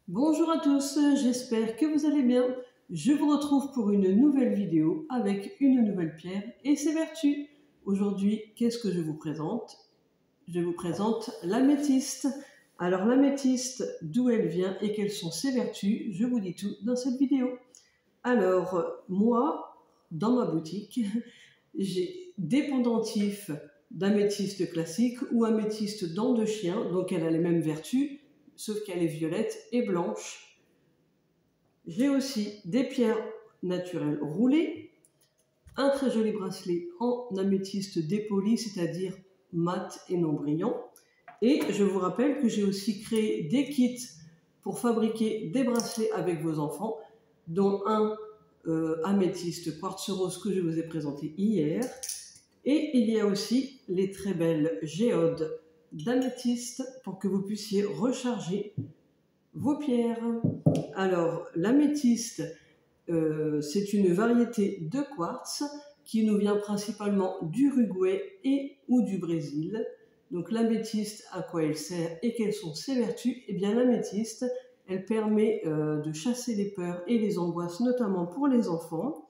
Bonjour à tous, j'espère que vous allez bien. Je vous retrouve pour une nouvelle vidéo avec une nouvelle pierre et ses vertus. Aujourd'hui, qu'est-ce que je vous présente? Je vous présente l'améthyste. Alors l'améthyste, d'où elle vient et quelles sont ses vertus, je vous dis tout dans cette vidéo. Alors, moi, dans ma boutique, j'ai des pendentifs d'améthyste classique ou améthyste dent de chien, donc elle a les mêmes vertus, sauf qu'elle est violette et blanche. J'ai aussi des pierres naturelles roulées, un très joli bracelet en améthyste dépoli, c'est-à-dire mat et non brillant. Et je vous rappelle que j'ai aussi créé des kits pour fabriquer des bracelets avec vos enfants, dont un améthyste quartz rose que je vous ai présenté hier. Et il y a aussi les très belles géodes d'améthyste pour que vous puissiez recharger vos pierres. Alors, l'améthyste, c'est une variété de quartz qui nous vient principalement d'Uruguay et ou du Brésil. Donc l'améthyste, à quoi elle sert et quelles sont ses vertus? Eh bien l'améthyste, elle permet de chasser les peurs et les angoisses, notamment pour les enfants.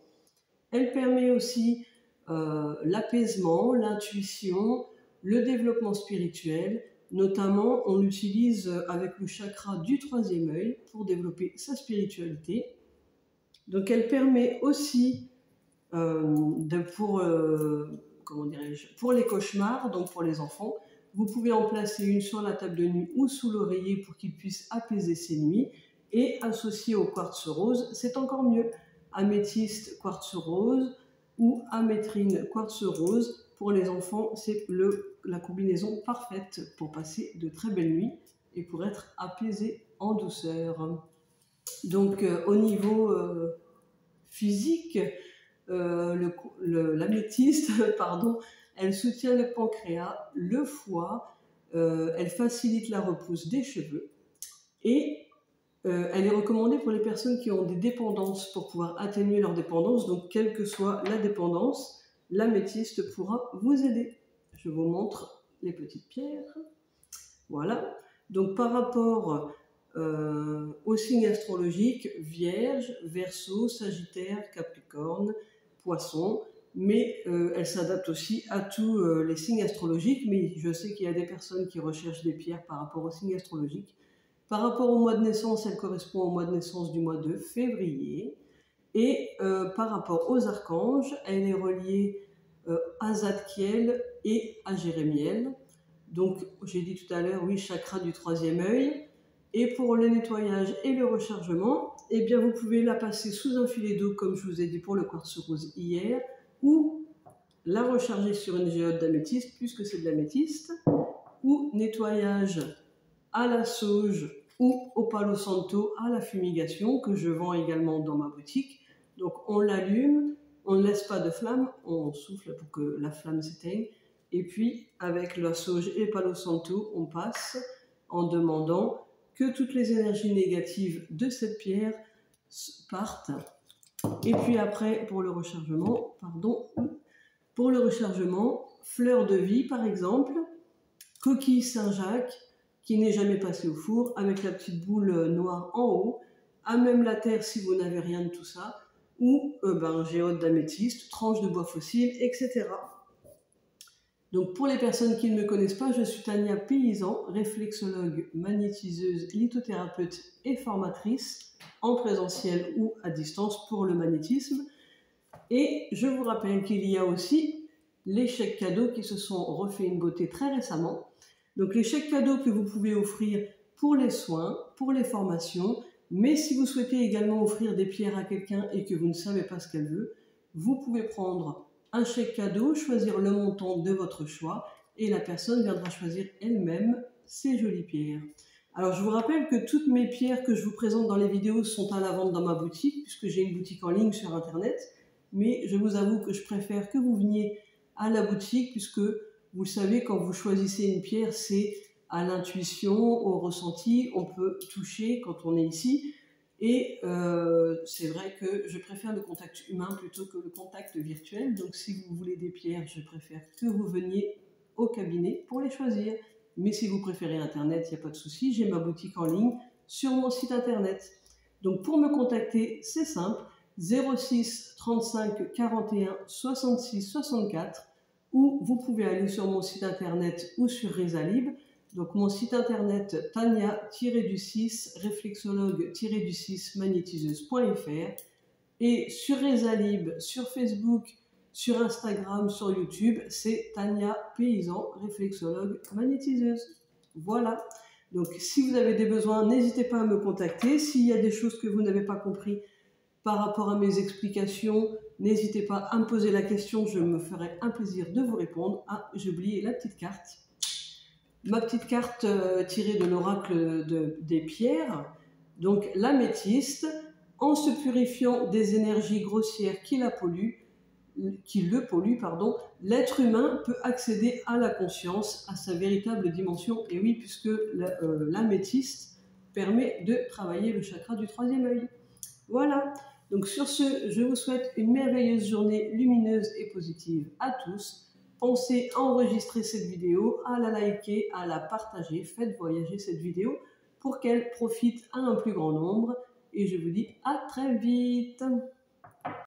Elle permet aussi l'apaisement, l'intuition, le développement spirituel. Notamment, on l'utilise avec le chakra du troisième œil pour développer sa spiritualité. Donc elle permet aussi pour les cauchemars, donc pour les enfants, vous pouvez en placer une sur la table de nuit ou sous l'oreiller pour qu'ils puissent apaiser ses nuits, et associé au quartz rose, c'est encore mieux. Améthyste quartz rose ou amétrine quartz rose, pour les enfants, c'est la combinaison parfaite pour passer de très belles nuits et pour être apaisé en douceur. Donc au niveau physique, l'améthyste, pardon, elle soutient le pancréas, le foie, elle facilite la repousse des cheveux et elle est recommandée pour les personnes qui ont des dépendances pour pouvoir atténuer leur dépendance. Donc quelle que soit la dépendance, l'améthyste pourra vous aider. Je vous montre les petites pierres. Voilà. Donc par rapport aux signes astrologiques, Vierge, Verseau, Sagittaire, Capricorne, Poisson, mais elle s'adapte aussi à tous les signes astrologiques, mais je sais qu'il y a des personnes qui recherchent des pierres par rapport aux signes astrologiques. Par rapport au mois de naissance, elle correspond au mois de naissance du mois de février, et par rapport aux archanges, elle est reliée à Zadkiel et à Jérémiel. Donc j'ai dit tout à l'heure, oui, chakra du troisième œil. Et pour le nettoyage et le rechargement, eh bien vous pouvez la passer sous un filet d'eau, comme je vous ai dit pour le quartz rose hier, ou la recharger sur une géode d'améthyste, puisque c'est de l'améthyste, ou nettoyage à la sauge ou au palo santo à la fumigation, que je vends également dans ma boutique. Donc on l'allume, on ne laisse pas de flamme, on souffle pour que la flamme s'éteigne, et puis avec la sauge et le palo santo, on passe en demandant que toutes les énergies négatives de cette pierre partent. Et puis après, pour le rechargement, fleur de vie par exemple, coquille Saint-Jacques, qui n'est jamais passé au four, avec la petite boule noire en haut, à même la terre si vous n'avez rien de tout ça, ou géode d'améthyste, tranche de bois fossile, etc. Donc pour les personnes qui ne me connaissent pas, je suis Tania Paysan, réflexologue, magnétiseuse, lithothérapeute et formatrice, en présentiel ou à distance pour le magnétisme. Et je vous rappelle qu'il y a aussi les chèques cadeaux qui se sont refait une beauté très récemment. Donc les chèques cadeaux que vous pouvez offrir pour les soins, pour les formations, mais si vous souhaitez également offrir des pierres à quelqu'un et que vous ne savez pas ce qu'elle veut, vous pouvez prendre un chèque cadeau, choisir le montant de votre choix et la personne viendra choisir elle-même ses jolies pierres. Alors je vous rappelle que toutes mes pierres que je vous présente dans les vidéos sont à la vente dans ma boutique, puisque j'ai une boutique en ligne sur internet, mais je vous avoue que je préfère que vous veniez à la boutique, puisque vous le savez, quand vous choisissez une pierre, c'est à l'intuition, au ressenti, on peut toucher quand on est ici. Et c'est vrai que je préfère le contact humain plutôt que le contact virtuel. Donc si vous voulez des pierres, je préfère que vous veniez au cabinet pour les choisir. Mais si vous préférez Internet, il n'y a pas de souci. J'ai ma boutique en ligne sur mon site internet. Donc pour me contacter, c'est simple, 06 35 41 66 64, ou vous pouvez aller sur mon site internet ou sur Rezalib. Donc mon site internet tania-6 réflexologue-6 magnétiseuse.fr, et sur Rezalib, sur Facebook, sur Instagram, sur YouTube, c'est Tania Paysan, réflexologue magnétiseuse. Voilà. Donc si vous avez des besoins, n'hésitez pas à me contacter. S'il y a des choses que vous n'avez pas compris par rapport à mes explications, n'hésitez pas à me poser la question, je me ferai un plaisir de vous répondre. Ah, j'ai oublié la petite carte. Ma petite carte tirée de l'oracle des pierres. Donc l'améthyste, en se purifiant des énergies grossières qui le polluent, l'être humain peut accéder à la conscience, à sa véritable dimension. Et oui, puisque l'améthyste permet de travailler le chakra du troisième œil. Voilà. Donc sur ce, je vous souhaite une merveilleuse journée lumineuse et positive à tous. Pensez à enregistrer cette vidéo, à la liker, à la partager. Faites voyager cette vidéo pour qu'elle profite à un plus grand nombre. Et je vous dis à très vite.